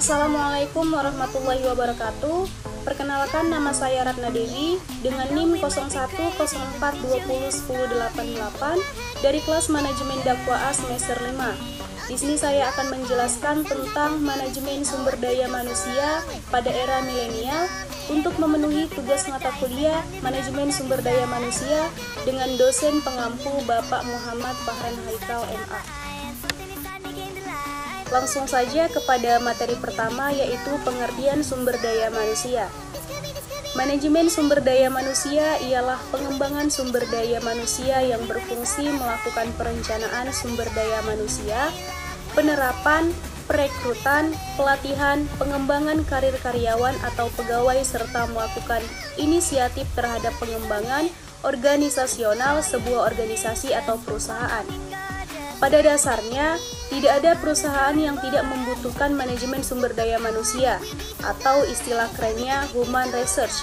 Assalamualaikum warahmatullahi wabarakatuh. Perkenalkan, nama saya Ratna Dewi dengan NIM 0104201088 dari kelas Manajemen Dakwah semester 5. Di sini saya akan menjelaskan tentang manajemen sumber daya manusia pada era milenial untuk memenuhi tugas mata kuliah Manajemen Sumber Daya Manusia dengan dosen pengampu Bapak Muhammad Fahran Haikal MA. Langsung saja kepada materi pertama, yaitu pengertian sumber daya manusia. Manajemen sumber daya manusia ialah pengembangan sumber daya manusia yang berfungsi melakukan perencanaan sumber daya manusia, penerapan, perekrutan, pelatihan, pengembangan karir karyawan atau pegawai serta melakukan inisiatif terhadap pengembangan organisasional sebuah organisasi atau perusahaan. Pada dasarnya, tidak ada perusahaan yang tidak membutuhkan manajemen sumber daya manusia, atau istilah kerennya human research.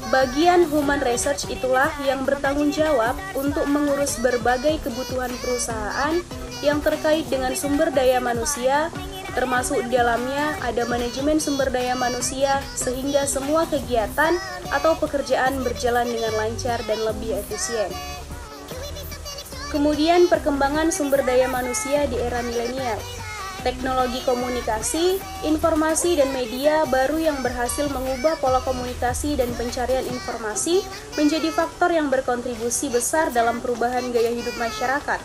Bagian human research itulah yang bertanggung jawab untuk mengurus berbagai kebutuhan perusahaan yang terkait dengan sumber daya manusia, termasuk di dalamnya ada manajemen sumber daya manusia sehingga semua kegiatan atau pekerjaan berjalan dengan lancar dan lebih efisien. Kemudian perkembangan sumber daya manusia di era milenial. Teknologi komunikasi, informasi, dan media baru yang berhasil mengubah pola komunikasi dan pencarian informasi menjadi faktor yang berkontribusi besar dalam perubahan gaya hidup masyarakat,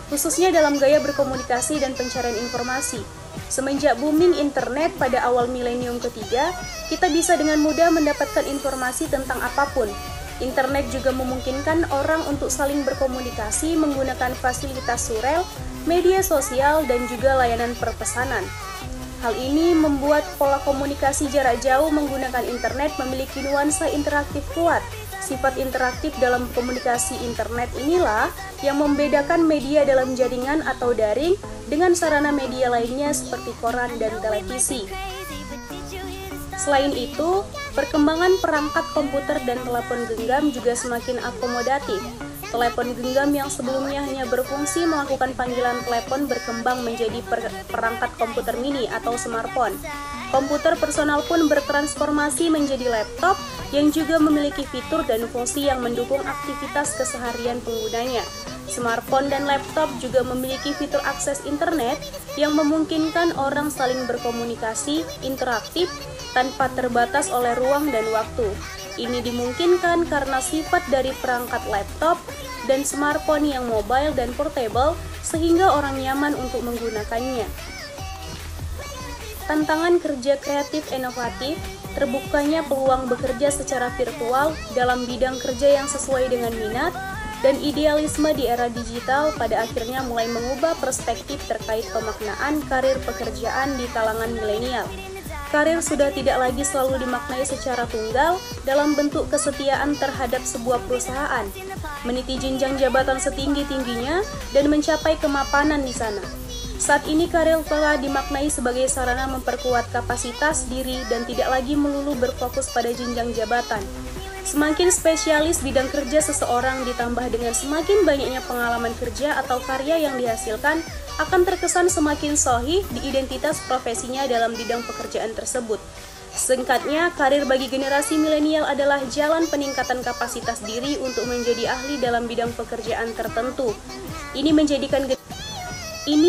khususnya dalam gaya berkomunikasi dan pencarian informasi. Semenjak booming internet pada awal milenium ketiga, kita bisa dengan mudah mendapatkan informasi tentang apapun. Internet juga memungkinkan orang untuk saling berkomunikasi menggunakan fasilitas surel, media sosial, dan juga layanan perpesanan. Hal ini membuat pola komunikasi jarak jauh menggunakan internet memiliki nuansa interaktif kuat. Sifat interaktif dalam komunikasi internet inilah yang membedakan media dalam jaringan atau daring dengan sarana media lainnya seperti koran dan televisi. Selain itu, perkembangan perangkat komputer dan telepon genggam juga semakin akomodatif. Telepon genggam yang sebelumnya hanya berfungsi melakukan panggilan telepon berkembang menjadi perangkat komputer mini atau smartphone. Komputer personal pun bertransformasi menjadi laptop yang juga memiliki fitur dan fungsi yang mendukung aktivitas keseharian penggunanya. Smartphone dan laptop juga memiliki fitur akses internet yang memungkinkan orang saling berkomunikasi interaktif tanpa terbatas oleh ruang dan waktu. Ini dimungkinkan karena sifat dari perangkat laptop dan smartphone yang mobile dan portable sehingga orang nyaman untuk menggunakannya. Tantangan kerja kreatif inovatif, terbukanya peluang bekerja secara virtual dalam bidang kerja yang sesuai dengan minat, dan idealisme di era digital pada akhirnya mulai mengubah perspektif terkait pemaknaan karir pekerjaan di kalangan milenial. Karir sudah tidak lagi selalu dimaknai secara tunggal dalam bentuk kesetiaan terhadap sebuah perusahaan, meniti jenjang jabatan setinggi-tingginya, dan mencapai kemapanan di sana. Saat ini karir telah dimaknai sebagai sarana memperkuat kapasitas diri dan tidak lagi melulu berfokus pada jenjang jabatan. Semakin spesialis bidang kerja seseorang ditambah dengan semakin banyaknya pengalaman kerja atau karya yang dihasilkan akan terkesan semakin sahih di identitas profesinya dalam bidang pekerjaan tersebut. Singkatnya, karir bagi generasi milenial adalah jalan peningkatan kapasitas diri untuk menjadi ahli dalam bidang pekerjaan tertentu. Ini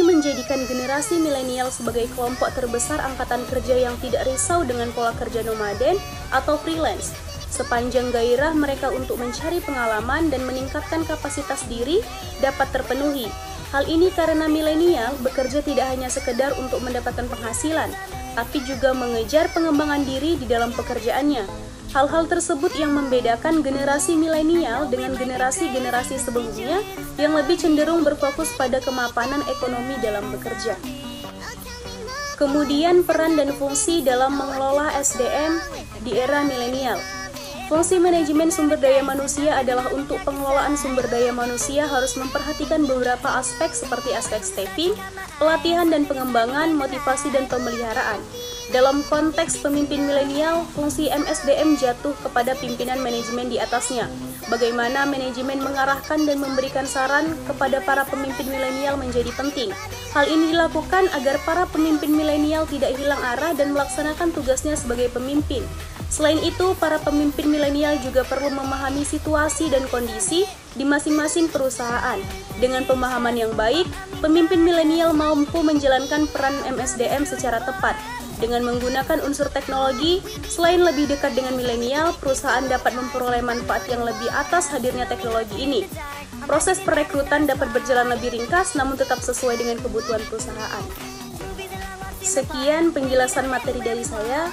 menjadikan generasi milenial sebagai kelompok terbesar angkatan kerja yang tidak risau dengan pola kerja nomaden atau freelance. Sepanjang gairah mereka untuk mencari pengalaman dan meningkatkan kapasitas diri dapat terpenuhi. Hal ini karena milenial bekerja tidak hanya sekedar untuk mendapatkan penghasilan, tapi juga mengejar pengembangan diri di dalam pekerjaannya. Hal-hal tersebut yang membedakan generasi milenial dengan generasi-generasi sebelumnya yang lebih cenderung berfokus pada kemapanan ekonomi dalam bekerja. Kemudian peran dan fungsi dalam mengelola SDM di era milenial. Fungsi manajemen sumber daya manusia adalah untuk pengelolaan sumber daya manusia harus memperhatikan beberapa aspek seperti aspek staffing, pelatihan dan pengembangan, motivasi dan pemeliharaan. Dalam konteks pemimpin milenial, fungsi MSDM jatuh kepada pimpinan manajemen di atasnya. Bagaimana manajemen mengarahkan dan memberikan saran kepada para pemimpin milenial menjadi penting. Hal ini dilakukan agar para pemimpin milenial tidak hilang arah dan melaksanakan tugasnya sebagai pemimpin. Selain itu, para pemimpin milenial juga perlu memahami situasi dan kondisi di masing-masing perusahaan. Dengan pemahaman yang baik, pemimpin milenial mampu menjalankan peran MSDM secara tepat. Dengan menggunakan unsur teknologi, selain lebih dekat dengan milenial, perusahaan dapat memperoleh manfaat yang lebih atas hadirnya teknologi ini. Proses perekrutan dapat berjalan lebih ringkas namun tetap sesuai dengan kebutuhan perusahaan. Sekian penjelasan materi dari saya.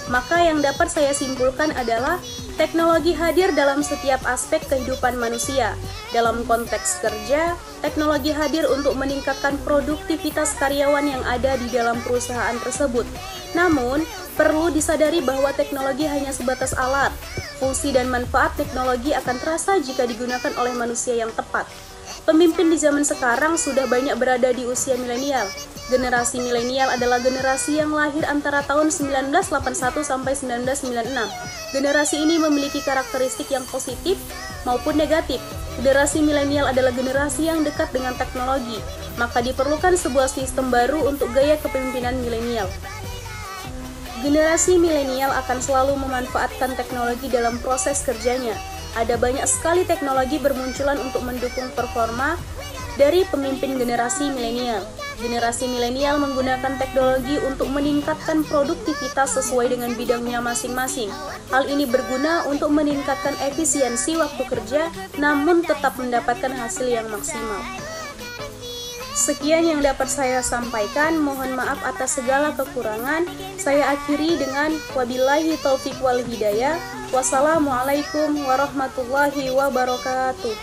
Maka yang dapat saya simpulkan adalah teknologi hadir dalam setiap aspek kehidupan manusia. Dalam konteks kerja, teknologi hadir untuk meningkatkan produktivitas karyawan yang ada di dalam perusahaan tersebut. Namun, perlu disadari bahwa teknologi hanya sebatas alat. Fungsi dan manfaat teknologi akan terasa jika digunakan oleh manusia yang tepat. Pemimpin di zaman sekarang sudah banyak berada di usia milenial. Generasi milenial adalah generasi yang lahir antara tahun 1981 sampai 1996. Generasi ini memiliki karakteristik yang positif maupun negatif. Generasi milenial adalah generasi yang dekat dengan teknologi, maka diperlukan sebuah sistem baru untuk gaya kepemimpinan milenial. Generasi milenial akan selalu memanfaatkan teknologi dalam proses kerjanya. Ada banyak sekali teknologi bermunculan untuk mendukung performa dari pemimpin generasi milenial. Generasi milenial menggunakan teknologi untuk meningkatkan produktivitas sesuai dengan bidangnya masing-masing. Hal ini berguna untuk meningkatkan efisiensi waktu kerja, namun tetap mendapatkan hasil yang maksimal. Sekian yang dapat saya sampaikan, mohon maaf atas segala kekurangan. Saya akhiri dengan wabillahi taufiq wal hidayah. Wassalamualaikum warahmatullahi wabarakatuh.